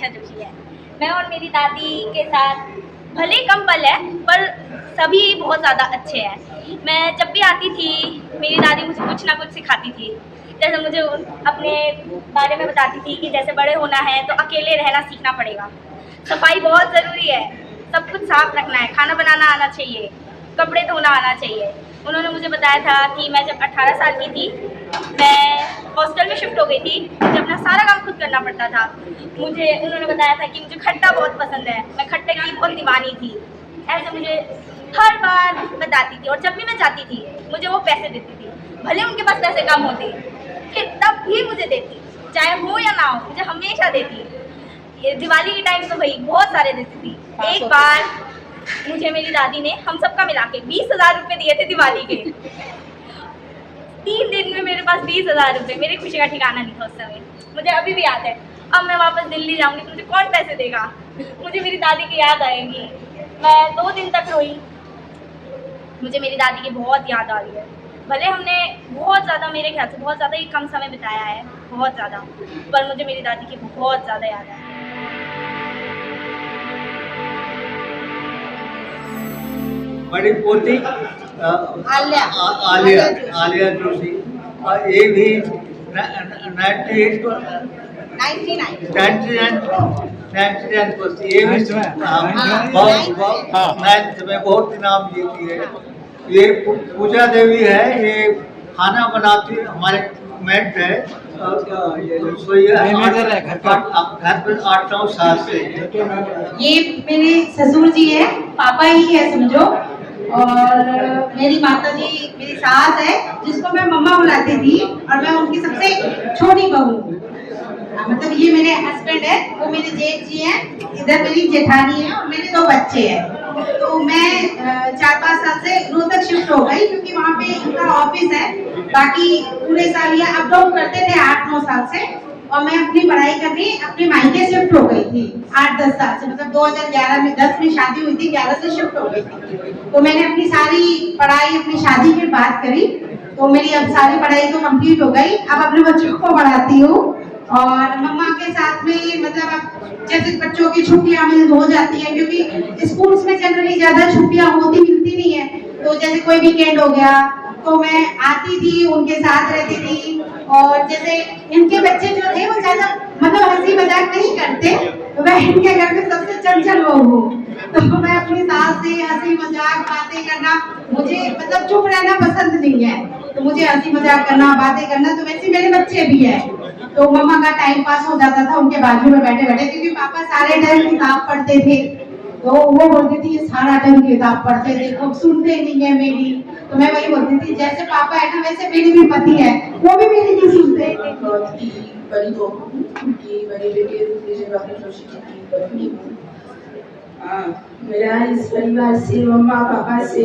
आयशा जोशी है। मैं और मेरी दादी के साथ भले कम पल है पर सभी बहुत ज़्यादा अच्छे हैं। मैं जब भी आती थी मेरी दादी मुझे कुछ ना कुछ सिखाती थी। जैसे मुझे अपने बारे में बताती थी कि जैसे बड़े होना है तो अकेले रहना सीखना पड़ेगा, सफाई बहुत ज़रूरी है, सब कुछ साफ रखना है, खाना बनाना आना चाहिए, कपड़े धोना आना चाहिए। उन्होंने मुझे बताया था कि मैं जब 18 साल की थी मैं हॉस्टल में शिफ्ट हो गई थी, मुझे अपना सारा काम खुद करना पड़ता था। मुझे उन्होंने बताया था कि मुझे खट्टा बहुत पसंद है, मैं खट्टे की बहुत दीवानी थी। ऐसे मुझे हर बार बताती थी और जब भी मैं जाती थी मुझे वो पैसे देती थी, भले उनके पास पैसे कम होते फिर तब भी मुझे देती, चाहे हो या ना हो मुझे हमेशा देती। ये दिवाली के टाइम तो भाई बहुत सारे देती थी। एक बार मुझे मेरी दादी ने हम सबका मिला के 20,000 रुपये दिए थे दिवाली के। 3 दिन में मेरे पास 20,000 रुपये, मेरी खुशी का ठिकाना नहीं था उस समय। मुझे अभी भी याद है। अब मैं वापस दिल्ली जाऊंगी तो मुझे कौन पैसे देगा, मुझे मेरी दादी की याद आएगी। मैं 2 दिन तक रोई, मुझे मेरी दादी की बहुत याद आ रही है। भले हमने बहुत ज़्यादा, मेरे ख्याल से बहुत ज़्यादा ही कम समय बिताया है, बहुत ज़्यादा, पर मुझे मेरी दादी की बहुत ज़्यादा याद है। बड़ी पोती आलिया जोशी, और ये भी 98 को 99 को ये भी मैथ में बहुत इनाम जीती है। ये पूजा देवी है, ये खाना बनाती है, हमारे मेट है, घर पर 8-9 साल से। ये मेरे ससुर जी है, पापा ही है समझो, और मेरी माता जी मेरी सास है जिसको मैं मम्मा बुलाती थी, और मैं उनकी सबसे छोटी बहू हूँ। मतलब ये मेरे हस्बैंड है, वो मेरे जेठ जी हैं, इधर मेरी जेठानी है और मेरे 2 बच्चे हैं। तो मैं 4-5 साल से रोहतक शिफ्ट हो गई क्योंकि वहाँ पे उनका ऑफिस है। बाकी पूरे साल ये अप डाउन करते थे 8-9 साल से, और मैं अपनी पढ़ाई करने अपने मायके शिफ्ट हो गई थी 8-10 साल से। मतलब 2011 में 10 में शादी हुई थी, 11 से शिफ्ट हो गई थी। तो मैंने अपनी सारी पढ़ाई अपनी शादी के बाद करी, तो मेरी अब सारी पढ़ाई तो कंप्लीट हो गई। अब अपने बच्चों को पढ़ाती हूँ और मम्मा के साथ में, मतलब अब जैसे बच्चों की छुट्टियां हो जाती है क्योंकि स्कूल्स में जनरली ज्यादा छुट्टियां होती मिलती नहीं है, तो जैसे कोई वीकेंड हो गया तो मैं आती थी, उनके साथ रहती थी। और जैसे इनके बच्चे जो थे वो ज्यादा मतलब हंसी मजाक नहीं करते, तो मैं इनके घर में सबसे चंचल बहू हूँ, तो मैं अपनी सास से हंसी मजाक बातें करना, मुझे मतलब चुप रहना पसंद नहीं है, तो मुझे हंसी मजाक करना बातें करना। तो वैसे मेरे बच्चे भी है, तो मम्मा का टाइम पास हो जाता था उनके बाजू में बैठे बैठे, क्योंकि पापा सारे टाइम किताब पढ़ते थे, तो वो बोलती थी ये सारा टाइम किताब पढ़ते थे, खूब सुनते नहीं है मेरी। तो मैं वही बोलती थी जैसे पापा है ना वैसे मेरे भी पति है, वो भी मेरी नहीं सुनते। बड़ी बहू उनकी बड़ी बेटी विजय बाबू जोशी की पत्नी हूँ। मेरा इस परिवार से मम्मा पापा से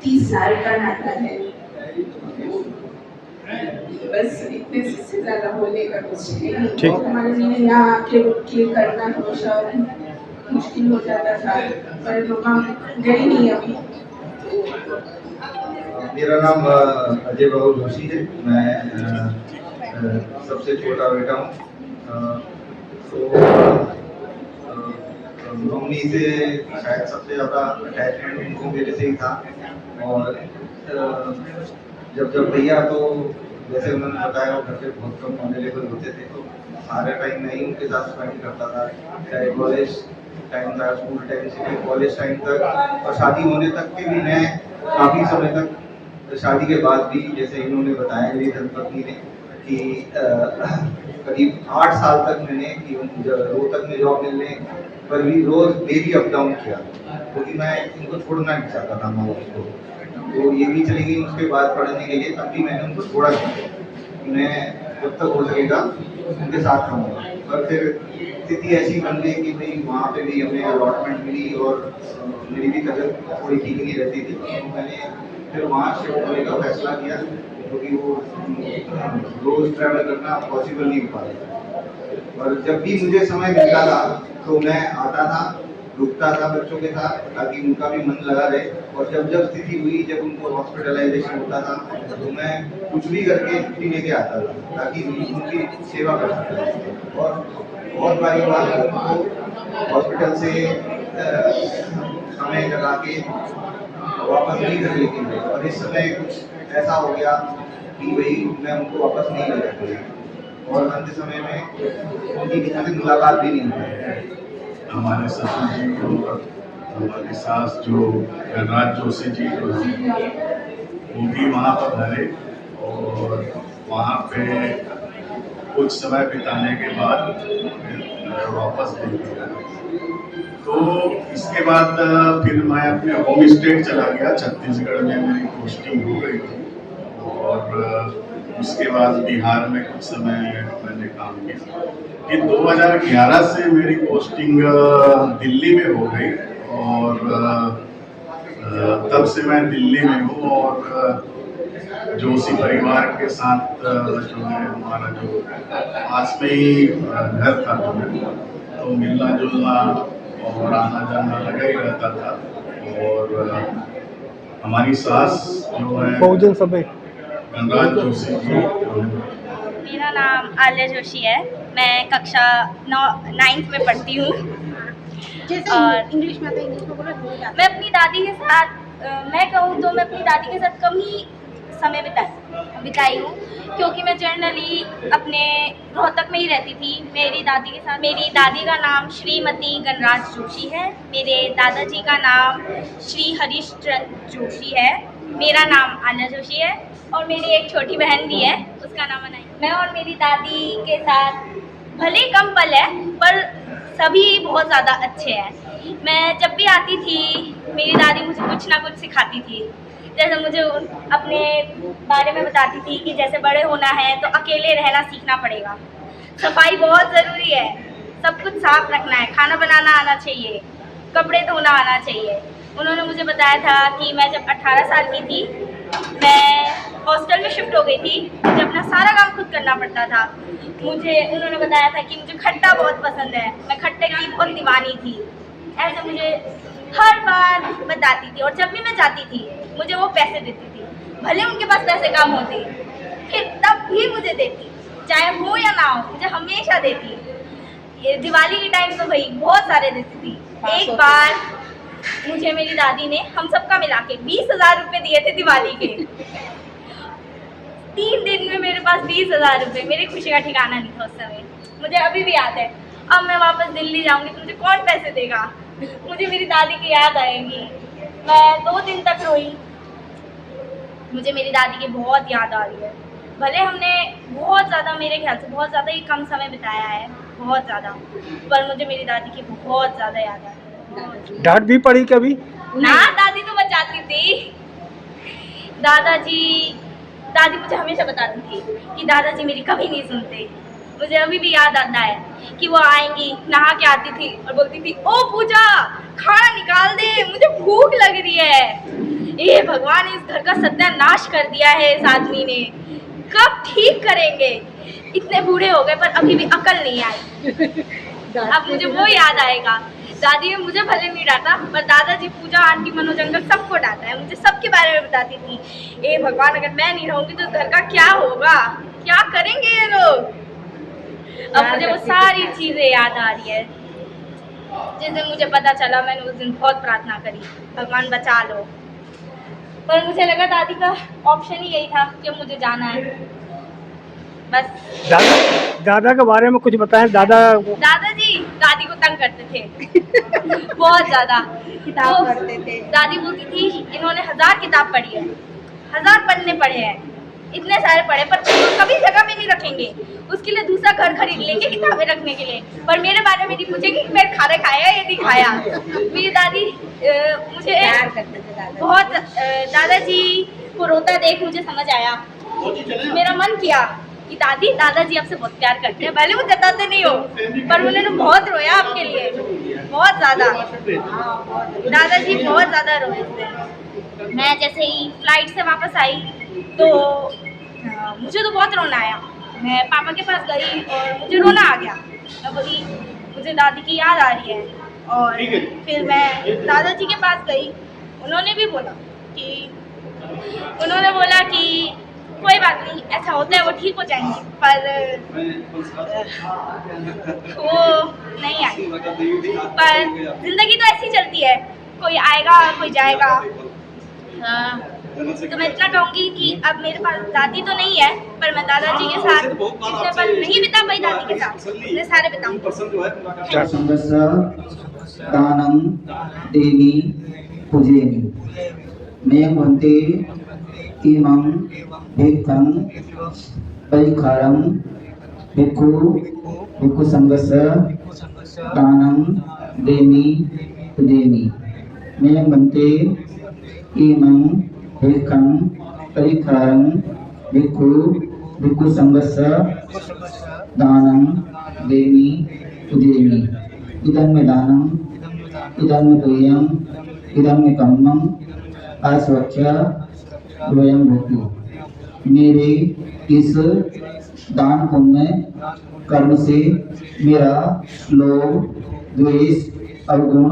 30 साल का नाता है। बस इतने से ज्यादा बोलने का कुछ नहीं। हमारे लिए यहाँ आके करना हमेशा मुश्किल हो जाता था, पर मम्मा गई नहीं अभी। मेरा नाम अजय बाबू जोशी है, मैं सबसे छोटा बेटा हूँ। तो मम्मी से शायद सबसे ज़्यादा अटैचमेंट उनको मेरे से ही था। और जब भैया, तो जैसे उन्होंने बताया वो घर पे बहुत कम अवेलेबल होते थे, तो सारे टाइम मैं ही उनके साथ स्पेंड करता था, चाहे कॉलेज टाइम था, स्कूल टाइम से कॉलेज टाइम तक, और शादी होने तक के भी मैं काफ़ी समय तक, शादी के बाद भी, जैसे इन्होंने बताया मेरी धर्मपत्नी ने कि करीब 8 साल तक मैंने रोहतक में जॉब मिलने पर भी रोज डेली अप डाउन किया, क्योंकि मैं इनको छोड़ना नहीं चाहता था माँ बाप को। तो ये भी चली गई उसके बाद पढ़ने के लिए, तब भी मैंने उनको छोड़ा नहीं, मैं जब तक हो सकेगा उनके साथ रहूँगा। और फिर स्थिति ऐसी बन गई कि भाई वहाँ पे भी हमें अलॉटमेंट मिली और मेरी भी तबीयत थोड़ी ठीक नहीं रहती थी, तो मैंने फिर वहाँ शिफ्ट होने का फैसला किया, क्योंकि वो रोज ट्रैवल करना पॉसिबल नहीं हो पा रहा था। और जब भी मुझे समय मिलता था तो मैं आता था, रुकता था बच्चों के साथ ताकि उनका भी मन लगा रहे। और जब जब स्थिति हुई, जब उनको हॉस्पिटलाइजेशन होता था, तो मैं कुछ भी करके छुट्टी लेके आता था ताकि उनकी सेवा कर सकें। और बहुत बारी बात उनको हॉस्पिटल से समय लगा के वापस नहीं घर लेके गए। और इस समय कुछ ऐसा हो गया कि भाई मैं उनको वापस नहीं ले जा पाया और अंत समय में उनकी किसी से मुलाकात भी नहीं हुई। हमारे ससुर जी और हमारी सास जो गणराज जोशी जी जो हैं, वो भी वहाँ पर रहे और वहाँ पे कुछ समय बिताने के बाद फिर वापस दिल्ली आया। तो इसके बाद फिर मैं अपने होम स्टेट चला गया, छत्तीसगढ़ में मेरी पोस्टिंग हो गई थी। और उसके बाद बिहार में कुछ समय मैंने काम किया। फिर 2011 से मेरी पोस्टिंग दिल्ली में हो गई और तब से मैं दिल्ली में हूँ। और जोशी परिवार के साथ जो है हमारा जो पास में ही घर था, तो मिलना जुलना और आना जाना लगा ही रहता था। और हमारी सास जो है बहुजन सभा गणराज जोशी जी। मेरा नाम आल्या जोशी है। मैं कक्षा 9th में पढ़ती हूँ। और इंग्लिश में तो इंग्लिश में बोलो। मैं अपनी दादी के साथ मैं कहूँ तो मैं अपनी दादी के साथ कम ही समय बिताई हूँ, क्योंकि मैं जनरली अपने रोहतक में ही रहती थी मेरी दादी के साथ। मेरी दादी का नाम श्रीमती गणराज जोशी है। मेरे दादाजी का नाम श्री हरीश चंद्र जोशी है। मेरा नाम आल्या जोशी है और मेरी एक छोटी बहन भी है, उसका नाम अनाई। मैं और मेरी दादी के साथ भले कम पल है पर सभी बहुत ज़्यादा अच्छे हैं। मैं जब भी आती थी मेरी दादी मुझे कुछ ना कुछ सिखाती थी। जैसे मुझे अपने बारे में बताती थी कि जैसे बड़े होना है तो अकेले रहना सीखना पड़ेगा, सफाई बहुत ज़रूरी है, सब कुछ साफ रखना है, खाना बनाना आना चाहिए, कपड़े धोना आना चाहिए। उन्होंने मुझे बताया था कि मैं जब 18 साल की थी मैं हॉस्टल में शिफ्ट हो गई थी, मुझे अपना सारा काम खुद करना पड़ता था। उन्होंने बताया था कि मुझे खट्टा बहुत पसंद है, मैं खट्टे की बहुत दीवानी थी। ऐसे मुझे हर बार बताती थी। और जब भी मैं जाती थी मुझे वो पैसे देती थी, भले उनके पास पैसे कम होते फिर तब भी मुझे देती, चाहे हो या ना हो, मुझे हमेशा देती। ये दिवाली के टाइम तो भाई बहुत सारे देती थी। एक बार मुझे मेरी दादी ने हम सबका मिला के 20,000 रुपये दिए थे दिवाली के। 3 दिन में मेरे पास 20,000 रुपये। मेरी खुशी का ठिकाना नहीं था उस समय, मुझे अभी भी याद है। अब मैं वापस दिल्ली जाऊंगी तो मुझे कौन पैसे देगा? मुझे मेरी दादी की याद आएगी। मैं 2 दिन तक रोई, मुझे मेरी दादी की बहुत याद आ रही है। भले हमने बहुत ज़्यादा, मेरे ख्याल से बहुत ज़्यादा ही कम समय बिताया है, बहुत ज़्यादा, पर मुझे मेरी दादी की बहुत ज़्यादा याद आ रही है। डांट भी पड़ी कभी? ना, दादी तो बचाती थी। दादी मुझे हमेशा बताती थी कि दादाजी मेरी कभी नहीं सुनते। मुझे अभी भी याद आता है कि वो आएंगी, नहा के आती थी और बोलती थी, ओ पूजा खाना निकाल दे, मुझे भूख लग रही है। ये भगवान, इस घर का सत्यानाश कर दिया है इस आदमी ने, कब ठीक करेंगे? इतने बूढ़े हो गए पर अभी भी अकल नहीं आई। अब मुझे वो याद आएगा। दादी ने मुझे भले नहीं डांटा पर दादाजी, पूजा, आंटी, मनोज अंकल सबको डांटा है। मुझे सबके बारे में बताती थी। ए भगवान, अगर मैं नहीं रहूँगी तो घर का क्या होगा, क्या करेंगे ये लोग? अब मुझे वो सारी चीज़ें याद आ रही है। जिस दिन मुझे पता चला मैंने उस दिन बहुत प्रार्थना करी, भगवान बचा लो। पर मुझे लगा दादी का ऑप्शन ही यही था कि मुझे जाना है बस। दादा के बारे में कुछ बताएं। दादाजी दादी को तंग करते थे बहुत ज़्यादा। किताब पढ़ते थे। दादी बोलती थी इन्होंने 1000 किताब पढ़ी है, 1000 पन्ने पढ़े हैं, इतने सारे पढ़े पर कभी जगह में नहीं रखेंगे, उसके लिए दूसरा घर खरीद लेंगे किताबें रखने के लिए, पर मेरे बारे में नहीं पूछेंगे कि मैं खाना खाया या नहीं खाया। मेरी दादी मुझे प्यार करते थे दादा। बहुत। दादाजी को रोता देख मुझे समझ आया, मेरा मन किया कि दादाजी आपसे बहुत प्यार करते हैं, भले वो जताते नहीं हो पर उन्होंने बहुत रोया आपके लिए, बहुत ज़्यादा। दादाजी बहुत ज़्यादा रोए थे। मैं जैसे ही फ्लाइट से वापस आई तो मुझे तो बहुत रोना आया। मैं पापा के पास गई और मुझे रोना आ गया। मैं बोली मुझे दादी की याद आ रही है। और फिर मैं दादाजी के पास गई। उन्होंने बोला कि कोई बात नहीं, ऐसा होता है, वो ठीक हो जाएंगे, पर वो नहीं आई। पर ज़िंदगी तो ऐसी चलती है, कोई आएगा कोई जाएगा। तो मैं इतना कहूँगी कि अब मेरे पास दादी तो नहीं है, पर मैं दादाजी के साथ जितने पल नहीं बिता पाई दादी के साथ, उतने सारे बिताऊंगी। संगस्य दानं देवी पूजयेमि मैं भन्ते इमं भिक्खं परिखारं भिक्खु संगस्य दानं देवी पूजयेमि मैं भन्ते इमं भिक्खं परिखारं भिक्खु संगस्य दानं देवी पूजयेमि इदं मे दानम् इदं मे तुल्यम् इदं मे कम्मम् अस्वच्छ द्वयं भूतु। मेरे इस दान पुण्य कर्म से मेरा लोभ द्वेष अवगुण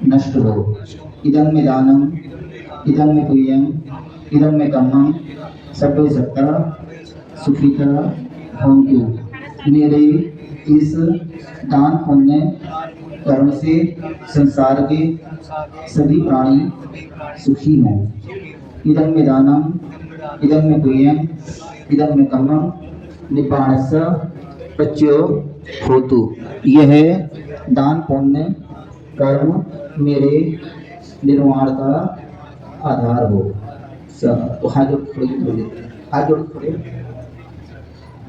नष्ट हो। इदं मे दानम् इदं मे तुल्यम् इदं मे कम्मम् सर्वे सत्ता सुखिता भवन्तु। मेरे इस दान पुण्य कर्म से संसार के सभी प्राणी सुखी हों। इदं मे दानम् इदं मे तुल्यम् इदं मे कम्मम् निब्बाणस्य पच्यो होतु। यह दान पुण्य कर्म मेरे निर्वाण का आधार हो। हाथ जोड़ खड़े।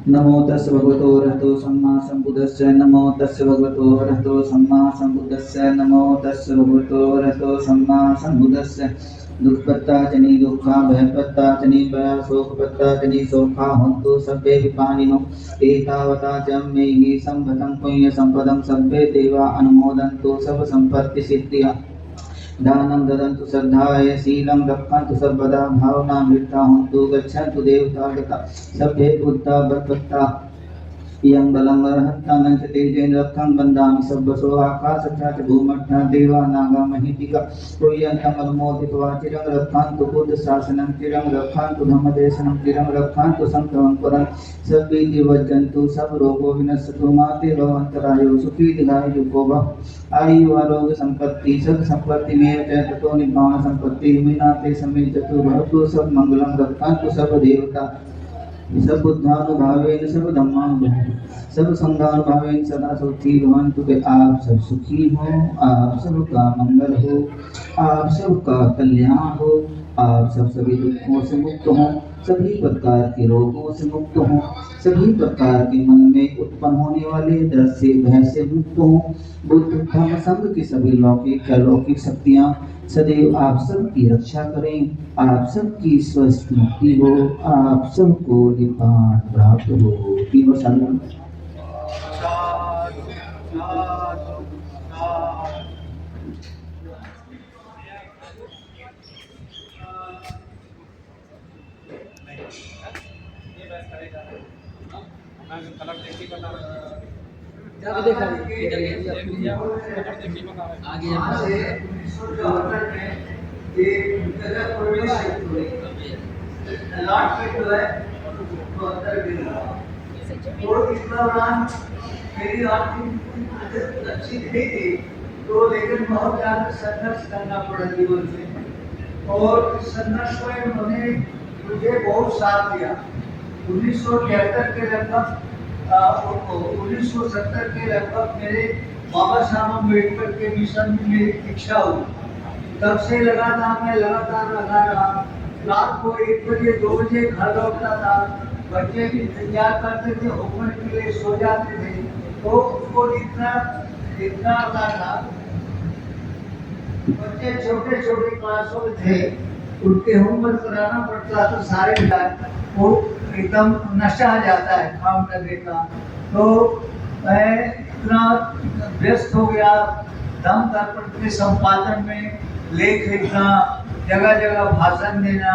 नमो तस् भगवतो अरहतो सम्मा सम्बुद्धस्स नमो तस् भगवतो अरहतो सम्मा सम्बुद्धस्स नमो तस् भगवतो अरहतो सम्मा सम्बुद्धस्स दुःखपत्ता जनि दुःखा भयपत्ता जनि भय शोकपत्ता जनि शोका हन्तु सभ्ये विपानिनो एतावता च मयि सम्पदं पुण्य सम्पदं सभ्ये देवा अनुमोदन्तु सब संपत्ति सिद्धिया दानं ददन्तु श्रद्धाय शीलं रक्षन्तु सर्वदा भावना मृता हन्तु गच्छन्तु देवता गता सभ्ये बुद्धा बद्भक्ता इयं बलं अर्हन्तं च तेजेन रक्षं बन्धामि सर्वसो आकाशच्च च भूमध्या देवा नागा महीतिका कुर्यन्तं अनुमोदित्वा चिरं रक्षन्तु बुद्ध शासनं चिरं रक्षन्तु धम्मदेशनं चिरं रक्षन्तु संक्रमं परं सभ्ये जीवजन्तु सब रोगो विनश्यतु माते भवन्तरायो सुखी दीर्घायु को भव आयु आरोग्य संपत्ति सब संपत्ति में ततो निब्बाण संपत्ति मीनाते समय चतुर्भवतु सब मंगलम रक्षन्तु सब देवता सब बुद्धानुभावेन सब धम्मानुभावेन सब संघानुभावेन सदा सुखी भवन्तु कि आप सब सुखी हो, आप सबका मंगल हो, आप सबका कल्याण हो, आप सब सभी दुखों से मुक्त हों, सभी प्रकार के रोगों से मुक्त हों, सभी प्रकार के मन में उत्पन्न होने वाले डर से भय से मुक्त हों। बुद्ध धम्म संघ की सभी लौकिक अलौकिक शक्तियाँ सदैव आप सबकी रक्षा करें, आप सबकी स्वस्थ मुक्ति हो, आप सबको निपात प्राप्त हो। तीनों शरण मेरी आर्थिक अच्छी नहीं थी तो लेकिन बहुत ज़्यादा संघर्ष करना पड़ा जीवन में और संघर्ष में उन्होंने मुझे बहुत साथ दिया। 1973 के लगभग 1970 के लगभग मेरे बाबा साहब अम्बेडकर के मिशन में मेरी दीक्षा हुई। तब से मैं लगातार लगा रहा। रात को 1 बजे 2 बजे घर लौटता था, बच्चे भी इंतजार करते थे, होमवर्क के लिए सो जाते थे। तो उसको इतना होता था। बच्चे छोटे छोटे क्लासों में थे, उनके होमवर्क कराना पड़ता तो सारे वो एकदम नशा आ जाता है काम करने का। तो मैं इतना व्यस्त हो गया धम्म दर्पण के संपादन में, लेख लिखना, जगह जगह भाषण देना।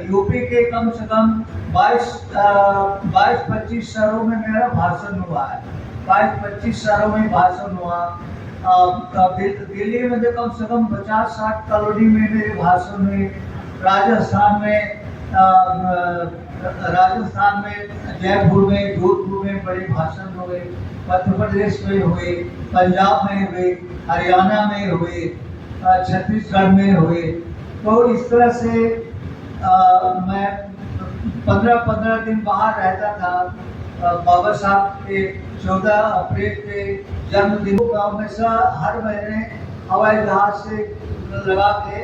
यूपी के कम से कम 22-25 शहरों में मेरा भाषण हुआ है 22-25 शहरों में भाषण हुआ। दिल्ली में तो कम से कम 50-60 कॉलोनी में मेरे भाषण हुए। राजस्थान में जयपुर में, जोधपुर में बड़े भाषण हुए। मध्य प्रदेश में हुए, पंजाब में हुए, हरियाणा में हुए, छत्तीसगढ़ में हुए। तो इस तरह से मैं 15-15 दिन बाहर रहता था। बाबा साहब के 14 अप्रैल के जन्मदिन को हमेशा हर महीने हवाई जहाज से लगा के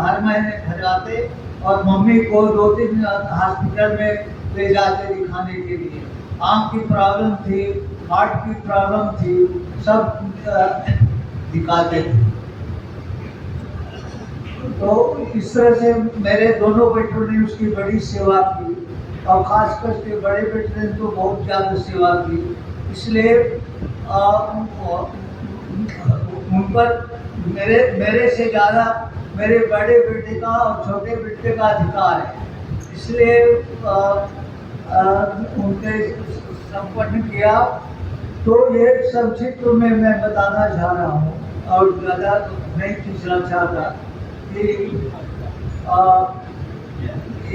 हर महीने घर आते और मम्मी को 2-3 हॉस्पिटल में ले जाते दिखाने के लिए। आँख की प्रॉब्लम थी, हार्ट की प्रॉब्लम थी, सब दिखाते थे। तो इस तरह से मेरे दोनों बेटों ने उसकी बड़ी सेवा की और खासकर के बड़े बेटे ने तो बहुत ज़्यादा सेवा की। इसलिए उन पर मेरे से ज़्यादा मेरे बड़े बेटे का और छोटे बेटे का अधिकार है। इसलिए उनके संपन्न किया। तो ये सब चित्र में मैं बताना चाह रहा हूँ और ज़्यादा नहीं खींचना चाहता कि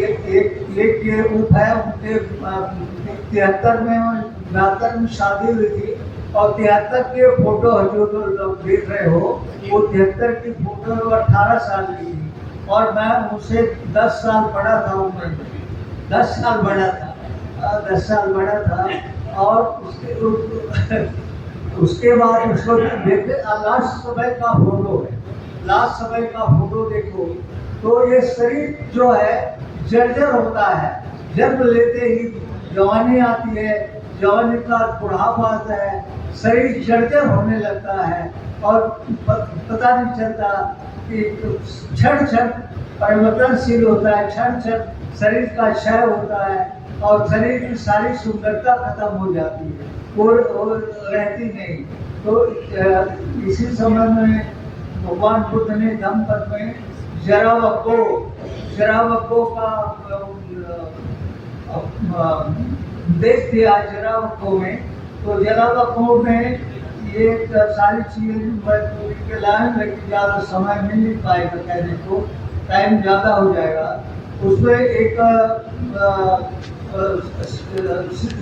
एक ये रूप है उनके 73 में और 72 में शादी हुई थी और 73 के फोटो जो लोग देख रहे हो वो 73 की फोटो 18 साल की थी और मैं उनसे 10 साल बड़ा था उम्र में। 10 साल बड़ा था और उसके बाद उसको देखते लास्ट समय का फोटो है। लास्ट समय का फोटो देखो तो ये शरीर जो है जर्जर होता है। जन्म लेते ही जवानी आती है, जवानी का बुढ़ापा आता है, शरीर जर्जर होने लगता है और पता नहीं चलता कि क्षण परिवर्तनशील होता है, क्षण शरीर का क्षय होता है और शरीर की सारी सुंदरता खत्म हो जाती है, वो रहती नहीं। तो इसी समय में भगवान बुद्ध ने धम्मपद में जरावको का देश दिया जरावको में। तो जरावको में ये सारी चीज़ें के लाए, लेकिन ज़्यादा समय मिल नहीं पाएगा कहने को, टाइम ज़्यादा हो जाएगा। उसमें एक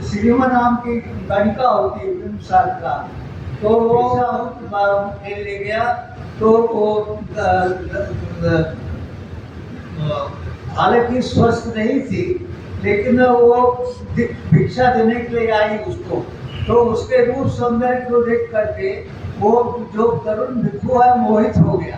सिनेमा नाम की गणिका होती है साल का, तो वो खेल ले गया। तो वो हालांकि स्वस्थ नहीं थी लेकिन वो भिक्षा देने के लिए आई उसको। तो उसके रूप सौंदर्य को देख करके वो जो तरुण भिक्षु है मोहित हो गया।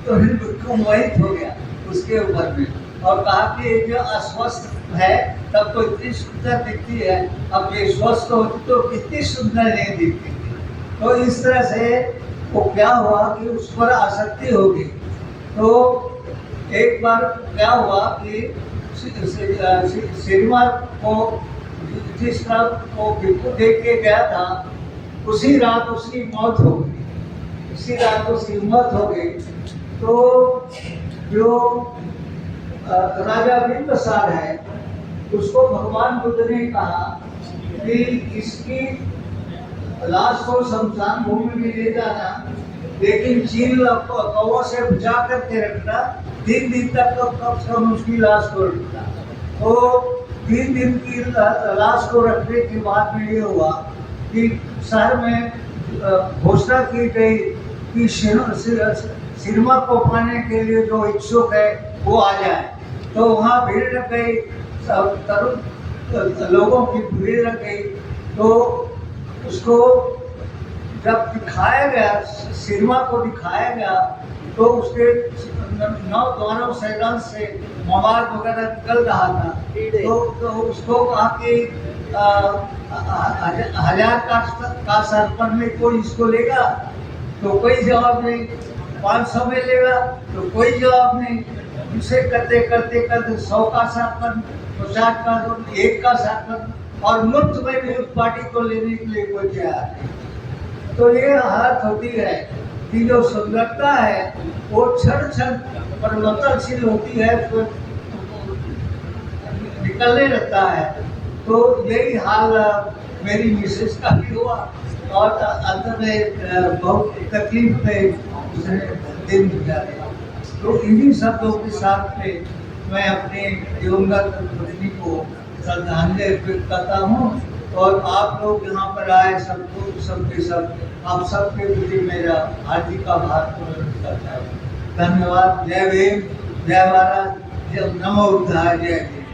तो भिक्षु मोहित हो गया उसके ऊपर में और कहा कि जो अस्वस्थ है तब तो इतनी सुंदर दिखती है, अब ये स्वस्थ होती तो कितनी सुंदर नहीं दिखती थी। तो इस तरह से वो क्या हुआ कि उस पर आसक्ति हो गई। तो एक बार क्या हुआ कि सिनेमा को जिस रात को भिक्षु देख के गया था उसी रात उसकी मौत हो गई। तो जो राजा बिंबिसार है उसको भगवान बुद्ध ने कहा कि इसकी लाश को शमशान भूमि में ले जाना, लेकिन चील कौवों से बचा करके रखना, 3 दिन तक कम से कम उसकी लाश को रखना। तो 3 दिन की लाश को रखने के बाद में ये हुआ कि शहर में घोषणा की गई कि सिनेमा को पाने के लिए जो इच्छुक है वो आ जाए। तो वहाँ भीड़ लग गई, तरुण लोगों की भीड़ लग गई। तो उसको जब दिखाया गया, सिनेमा को दिखाया गया, तो उसके 9 द्वारों से मवाद वगैरह निकल रहा था। तो उसको कहा कि 1000 का सरपंच में कोई इसको लेगा? तो कोई जवाब नहीं। 500 में लेगा? तो कोई जवाब नहीं। इसे करते 100 का सरपंच, 50 का, 1 का सरपंच और मुफ्त में भी उस पार्टी को लेने के लिए कोई तैयार नहीं। तो ये हालत होती है कि जो सुंदरता है वो क्षण परिवर्तनशील होती है, तो निकलने लगता है। तो यही हाल मेरी मिसेस का भी हुआ और अंत में बहुत तकलीफ में उसने दिन गुजारा। तो इन्हीं शब्दों के साथ में मैं अपने दिवंगत पत्नी को श्रद्धांजलि अर्पित करता हूँ और आप लोग यहाँ पर आए सबको सबके सब आप सबके प्रति मेरा हार्दिक आभार प्रकट करता हूँ। धन्यवाद। जय भीम, जय भारत, जय नमो बुद्धाय, जय हिंद।